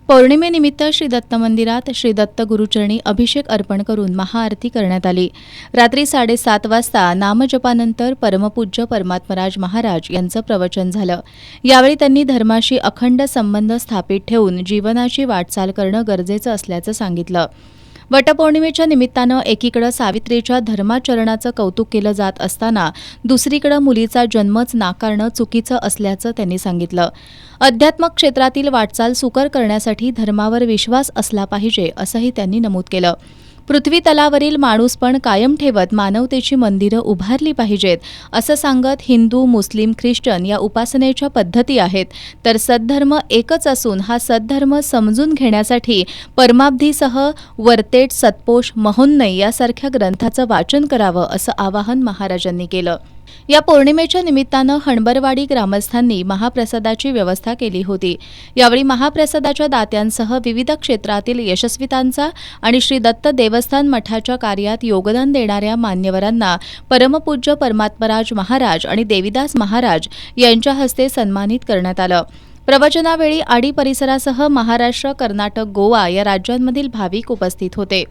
पौर्णिमेनिमित्त श्री दत्त मंदिरात श्री दत्त गुरुचरणी अभिषेक अर्पण करून महाआरती करण्यात आली। रात्री 7:30 वाजता नामजपानंतर परमपूज्य परमात्मराज महाराज यांचं प्रवचन झालं। यावेळी त्यांनी धर्माशी अखंड संबंध स्थापित ठेवून जीवनाची वाटचाल करणं गरजेचं असल्याचं सांगितलं। वटपौर्णिमेच्या निमित्तानं एकीकडे सावित्रीच्या धर्माचरणाचं कौतुक केलं जात असताना दुसरीकडे मुलीचा जन्मच नाकारणं चुकीचं असल्याचं त्यांनी सांगितलं। अध्यात्मक क्षेत्रातील वाटचाल सुकर करण्यासाठी धर्मावर विश्वास असला पाहिजे असंही त्यांनी नमूद केलं। पृथ्वी तलावरील माणूसपण कायम ठेवत मानवतेची मंदिरं उभारली पाहिजेत असं सांगत हिंदू, मुस्लिम, ख्रिश्चन या उपासनेच्या पद्धती आहेत, तर सद्धर्म एकच असून हा सद्धर्म समजून घेण्यासाठी परमाब्धीसह वर्तेट, सत्पोष, महोन्नय यासारख्या ग्रंथाचं वाचन करावं असं आवाहन महाराजांनी केलं। या पौर्णिमेच्या निमित्तानं हणबरवाडी ग्रामस्थांनी महाप्रसादाची व्यवस्था केली होती। यावेळी महाप्रसादाच्या दात्यांसह विविध क्षेत्रातील यशस्वितांचा आणि श्री दत्त देवस्थान मठाच्या कार्यात योगदान देणाऱ्या मान्यवरांना परमपूज्य परमात्मराज महाराज आणि देवीदास महाराज यांच्या हस्ते सन्मानित करण्यात आलं। प्रवचनावेळी आडी परिसरासह महाराष्ट्र, कर्नाटक, गोवा या राज्यांमधील भाविक उपस्थित होते।